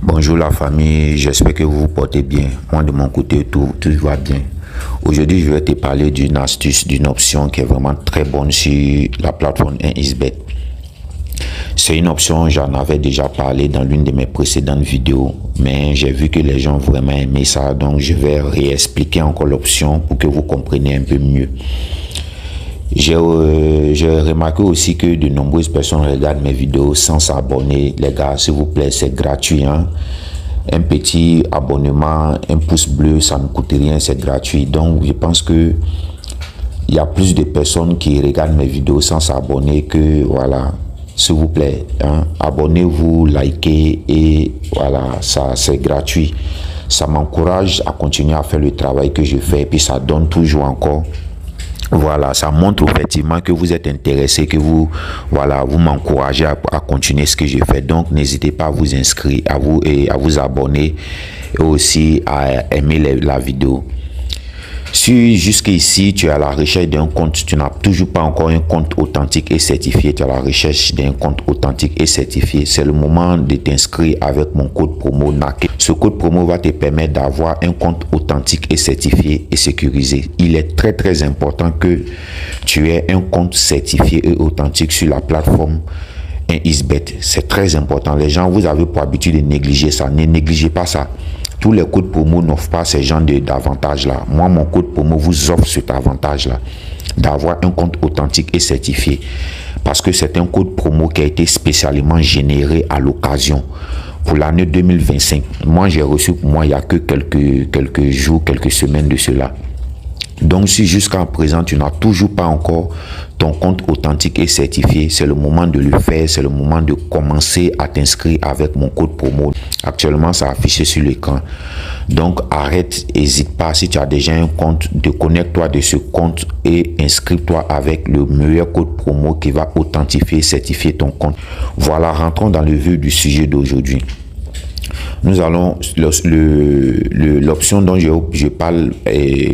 Bonjour la famille, j'espère que vous vous portez bien. Moi de mon côté, tout va bien. Aujourd'hui, je vais te parler d'une astuce, d'une option qui est vraiment très bonne sur la plateforme 1xBet. C'est une option, j'en avais déjà parlé dans l'une de mes précédentes vidéos, mais j'ai vu que les gens ont vraiment aimé ça, donc je vais réexpliquer encore l'option pour que vous compreniez un peu mieux. J'ai remarqué aussi que de nombreuses personnes regardent mes vidéos sans s'abonner. Les gars, s'il vous plaît, c'est gratuit, hein? Un petit abonnement, un pouce bleu, ça ne coûte rien, c'est gratuit. Donc, je pense que il y a plus de personnes qui regardent mes vidéos sans s'abonner que, voilà, s'il vous plaît, hein? Abonnez-vous, likez et voilà, ça c'est gratuit. Ça m'encourage à continuer à faire le travail que je fais et puis ça donne toujours encore. Voilà, ça montre effectivement que vous êtes intéressé, que vous m'encouragez à continuer ce que je fais. Donc, n'hésitez pas à vous inscrire, à vous abonner et aussi à aimer la vidéo. Si jusqu'ici tu es à la recherche d'un compte, tu n'as toujours pas encore un compte authentique et certifié, tu es à la recherche d'un compte authentique et certifié, c'est le moment de t'inscrire avec mon code promo NAKE. Ce code promo va te permettre d'avoir un compte authentique et certifié et sécurisé. Il est très important que tu aies un compte certifié et authentique sur la plateforme 1xBet. C'est très important. Les gens, vous avez pour habitude de négliger ça. Ne négligez pas ça. Tous les codes promo n'offrent pas ces genres d'avantages-là. Moi, mon code promo vous offre cet avantage-là, d'avoir un compte authentique et certifié. Parce que c'est un code promo qui a été spécialement généré à l'occasion pour l'année 2025. Moi, j'ai reçu, il n'y a que quelques jours, quelques semaines de cela. Donc, si jusqu'à présent, tu n'as toujours pas encore ton compte authentique et certifié, c'est le moment de le faire, c'est le moment de commencer à t'inscrire avec mon code promo. Actuellement, ça affiché sur l'écran. Donc, arrête, n'hésite pas, si tu as déjà un compte, déconnecte-toi de ce compte et inscris-toi avec le meilleur code promo qui va authentifier et certifier ton compte. Voilà, rentrons dans le vif du sujet d'aujourd'hui. Nous allons, l'option dont je parle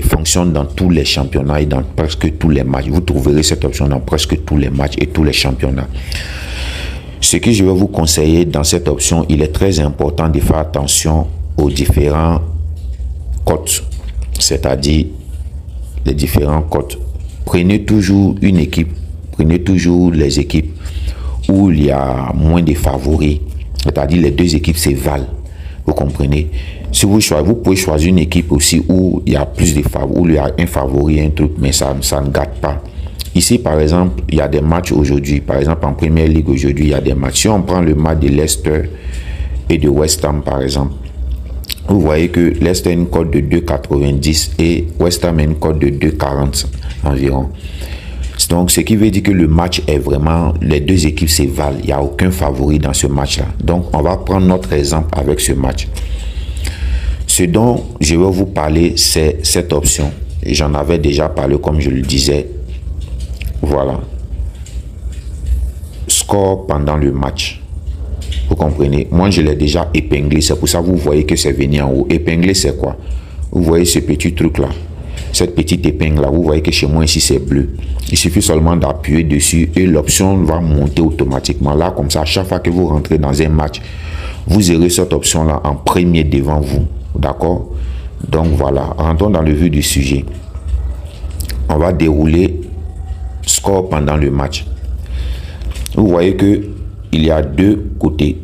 fonctionne dans tous les championnats et dans presque tous les matchs. Vous trouverez cette option dans presque tous les matchs et tous les championnats. Ce que je vais vous conseiller dans cette option, il est très important de faire attention aux différents cotes, c'est-à-dire les différents cotes. Prenez toujours une équipe, prenez toujours les équipes où il y a moins de favoris, c'est-à-dire les deux équipes s'évalent. Vous comprenez? Si vous pouvez choisir une équipe aussi où il y a plus de favoris, où il y a un favori, un truc, mais ça ne gâte pas. Ici, par exemple, il y a des matchs aujourd'hui. Par exemple, en Première Ligue aujourd'hui, il y a des matchs. Si on prend le match de Leicester et de West Ham, par exemple, vous voyez que Leicester a une cote de 2,90 et West Ham a une cote de 2,40 environ. Donc, ce qui veut dire que le match est vraiment, les deux équipes s'évalent. Il n'y a aucun favori dans ce match-là. Donc, on va prendre notre exemple avec ce match. Ce dont je vais vous parler, c'est cette option. J'en avais déjà parlé, comme je le disais. Voilà. Score pendant le match. Vous comprenez? Moi, je l'ai déjà épinglé. C'est pour ça que vous voyez que c'est venu en haut. Épinglé, c'est quoi? Vous voyez ce petit truc-là? Cette petite épingle là, vous voyez que chez moi ici c'est bleu. Il suffit seulement d'appuyer dessus et l'option va monter automatiquement. Là, comme ça, à chaque fois que vous rentrez dans un match, vous aurez cette option là en premier devant vous. D'accord? Donc voilà, rentrons dans le vif du sujet. On va dérouler score pendant le match. Vous voyez que il y a deux côtés.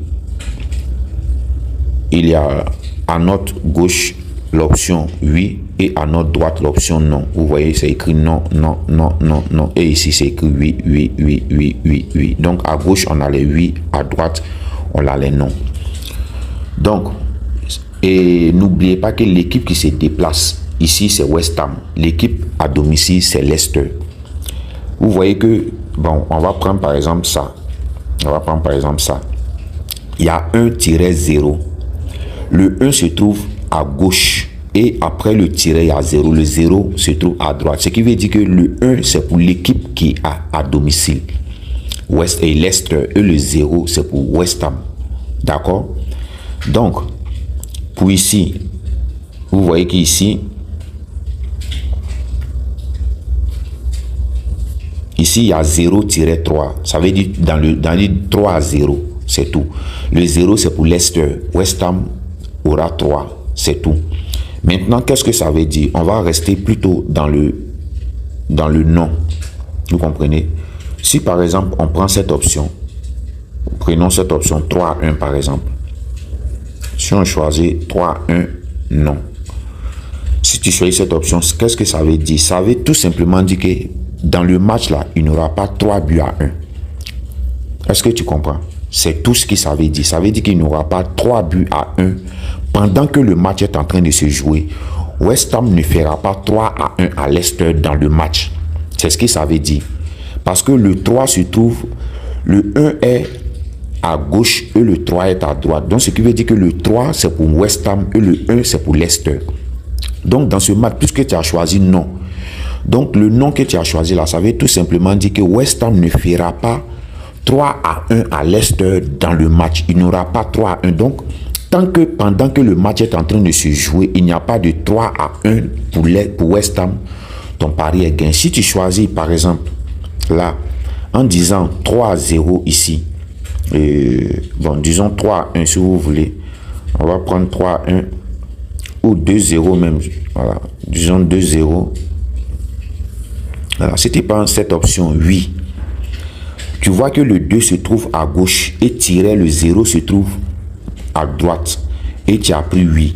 Il y a à notre gauche l'option oui et à notre droite l'option non. Vous voyez, c'est écrit non, non, non, non, non. Et ici, c'est écrit oui, oui, oui, oui, oui, oui. Donc, à gauche, on a les oui. À droite, on a les non. Donc, et n'oubliez pas que l'équipe qui se déplace, ici, c'est West Ham. L'équipe à domicile, c'est Leicester. Vous voyez que, bon, on va prendre par exemple ça. On va prendre par exemple ça. Il y a 1-0. Le 1 se trouve à gauche. Et après le tiret, il y a 0. Le 0 se trouve à droite. Ce qui veut dire que le 1, c'est pour l'équipe qui est à domicile. West et Leicester. Et le 0, c'est pour West Ham. D'accord? Donc, pour ici, vous voyez qu'ici, ici, il y a 0-3. Ça veut dire dans le 3 à 0. c'est tout. Le 0, c'est pour Leicester. West Ham aura 3, c'est tout. Maintenant, qu'est-ce que ça veut dire? On va rester plutôt dans le nom. Vous comprenez? Si par exemple, on prend cette option, prenons cette option 3-1 par exemple. Si on choisit 3-1, non. Si tu choisis cette option, qu'est-ce que ça veut dire? Ça veut tout simplement dire que dans le match là, il n'y aura pas 3 buts à 1. Est-ce que tu comprends? C'est tout ce que ça veut dire. Ça veut dire qu'il n'y aura pas 3 buts à 1 pendant que le match est en train de se jouer. West Ham ne fera pas 3-1 à Leicester dans le match. C'est ce que ça veut dire. Parce que le 3 se trouve, le 1 est à gauche et le 3 est à droite. Donc ce qui veut dire que le 3 c'est pour West Ham et le 1 c'est pour Leicester. Donc dans ce match, puisque tu as choisi non. Donc le nom que tu as choisi là, ça veut tout simplement dire que West Ham ne fera pas 3-1 à Leicester dans le match. Il n'y aura pas 3-1. Donc pendant que le match est en train de se jouer, il n'y a pas de 3-1 pour West Ham, ton pari est gagné. Si tu choisis par exemple là, en disant 3-0 ici, bon disons 3-1 si vous voulez, on va prendre 3-1 ou 2-0 même, voilà, disons 2-0. Voilà, si tu prends cette option, oui, tu vois que le 2 se trouve à gauche et tirer le 0 se trouve à droite et tu as pris 8.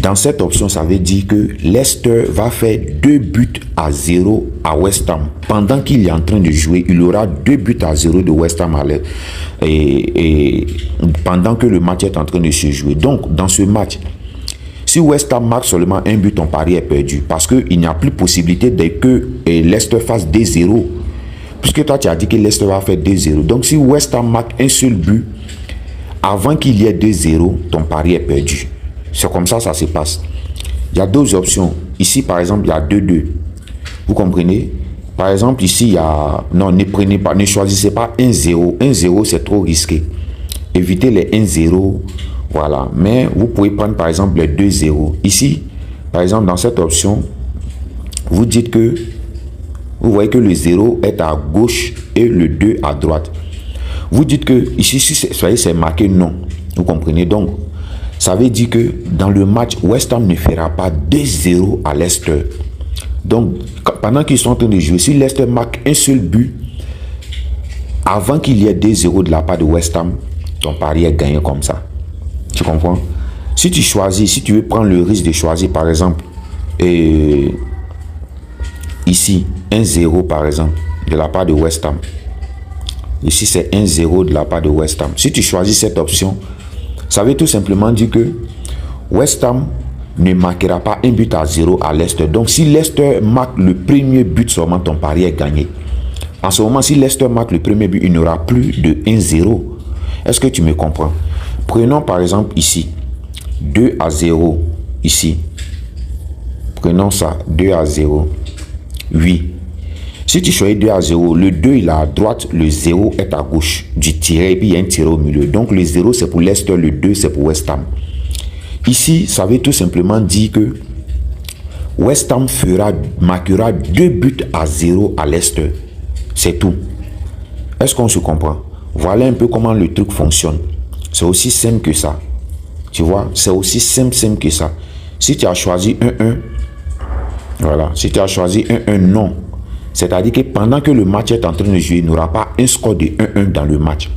Dans cette option, ça veut dire que Leicester va faire 2 buts à 0 à West Ham. Pendant qu'il est en train de jouer, il aura 2 buts à 0 de West Ham à et pendant que le match est en train de se jouer. Donc, dans ce match, si West Ham marque seulement un but, ton pari est perdu. Parce qu'il n'y a plus possibilité de que Leicester fasse 2-0. Puisque toi, tu as dit que Leicester va faire 2-0. Donc, si West Ham marque un seul but, avant qu'il y ait 2-0, ton pari est perdu. C'est comme ça, ça se passe. Il y a deux options. Ici, par exemple, il y a 2-2. Vous comprenez? Par exemple, ici, il y a... Non, ne prenez pas, ne choisissez pas 1-0. 1-0, c'est trop risqué. Évitez les 1-0. Voilà. Mais vous pouvez prendre, par exemple, les 2-0. Ici, par exemple, dans cette option, vous dites que... Vous voyez que le 0 est à gauche et le 2 à droite. Vous dites que ici, si c'est marqué non. Vous comprenez? Donc, ça veut dire que dans le match, West Ham ne fera pas 2-0 à Leicester. Donc, pendant qu'ils sont en train de jouer, si Leicester marque un seul but, avant qu'il y ait 2-0 de la part de West Ham, ton pari est gagné comme ça. Tu comprends? Si tu choisis, si tu veux prendre le risque de choisir, par exemple, ici, 1-0 par exemple, de la part de West Ham. Ici, c'est 1-0 de la part de West Ham. Si tu choisis cette option, ça veut tout simplement dire que West Ham ne marquera pas un but à 0 à Leicester. Donc, si Leicester marque le premier but seulement, ton pari est gagné. En ce moment, si Leicester marque le premier but, il n'y aura plus de 1-0. Est-ce que tu me comprends? Prenons par exemple ici, 2-0, ici. Prenons ça, 2-0. Oui. Si tu choisis 2-0, le 2 il est à droite, le 0 est à gauche du tiret et puis il y a un tiret au milieu. Donc le 0 c'est pour Leicester, le 2 c'est pour West Ham. Ici, ça veut tout simplement dire que West Ham marquera 2 buts à 0 à Leicester. C'est tout. Est-ce qu'on se comprend? Voilà un peu comment le truc fonctionne. C'est aussi simple que ça. Tu vois, c'est aussi simple que ça. Si tu as choisi 1-1, voilà. Si tu as choisi 1-1, non. C'est-à-dire que pendant que le match est en train de jouer, il n'y aura pas un score de 1-1 dans le match.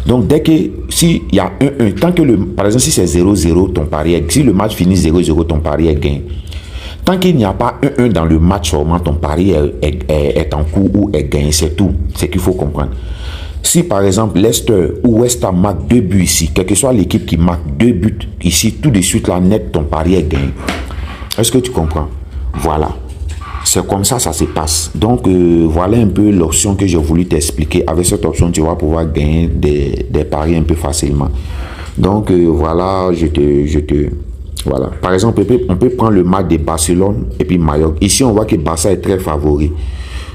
Donc, dès que, s'il y a 1-1, tant que par exemple, si c'est 0-0, ton pari est, si le match finit 0-0, ton pari est gagné. Tant qu'il n'y a pas 1-1 dans le match, seulement ton pari est en cours ou est gagné, c'est tout. C'est qu'il faut comprendre. Si par exemple, Leicester ou West Ham marque 2 buts ici, quelle que soit l'équipe qui marque 2 buts ici, tout de suite, là, net, ton pari est gagné. Est-ce que tu comprends? Voilà. C'est comme ça, ça se passe. Donc, voilà un peu l'option que j'ai voulu t'expliquer. Avec cette option, tu vas pouvoir gagner des paris un peu facilement. Donc, voilà, voilà. Par exemple, on peut prendre le match de Barcelone et puis Mallorca. Ici, on voit que Barça est très favori.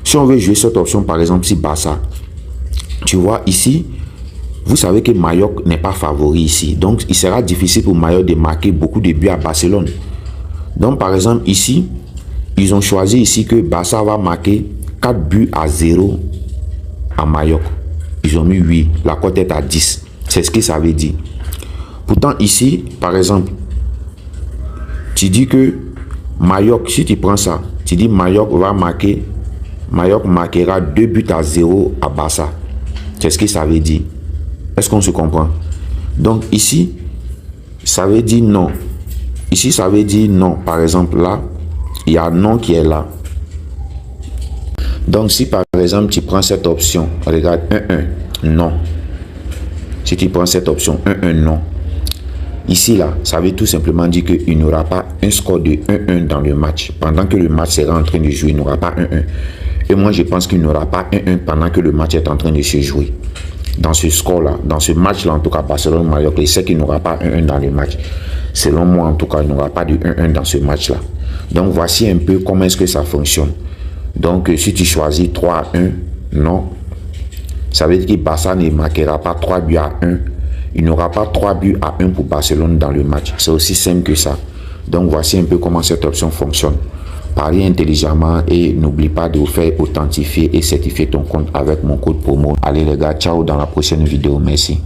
Si on veut jouer cette option, par exemple, si Barça, tu vois ici, vous savez que Mallorca n'est pas favori ici. Donc, il sera difficile pour Mallorca de marquer beaucoup de buts à Barcelone. Donc, par exemple, ici, ils ont choisi ici que Barça va marquer 4 buts à 0 à Mallorca. Ils ont mis 8. La cote est à 10. C'est ce que ça veut dire. Pourtant, ici, par exemple, tu dis que Mallorca, si tu prends ça, tu dis Mallorca marquera 2 buts à 0 à Barça. C'est ce que ça veut dire. Est-ce qu'on se comprend? Donc ici, ça veut dire non. Ici, ça veut dire non. Par exemple, là, il y a non qui est là. Donc si par exemple, tu prends cette option, regarde 1-1, non. Si tu prends cette option 1-1, non. Ici, là, ça veut tout simplement dire qu'il n'y aura pas un score de 1-1 dans le match. Pendant que le match sera en train de jouer, il n'y aura pas 1-1. Et moi, je pense qu'il n'y aura pas 1-1 pendant que le match est en train de se jouer. Dans ce score-là, dans ce match-là, en tout cas, Barcelone-Mallorca, je sais qu'il n'y aura pas 1-1 dans le match. Selon moi, en tout cas, il n'y aura pas de 1-1 dans ce match-là. Donc, voici un peu comment est-ce que ça fonctionne. Donc, si tu choisis 3-1, non. Ça veut dire que Barça ne marquera pas 3 buts à 1. Il n'y aura pas 3 buts à 1 pour Barcelone dans le match. C'est aussi simple que ça. Donc, voici un peu comment cette option fonctionne. Pariez intelligemment et n'oublie pas de vous faire authentifier et certifier ton compte avec mon code promo. Allez les gars, ciao dans la prochaine vidéo. Merci.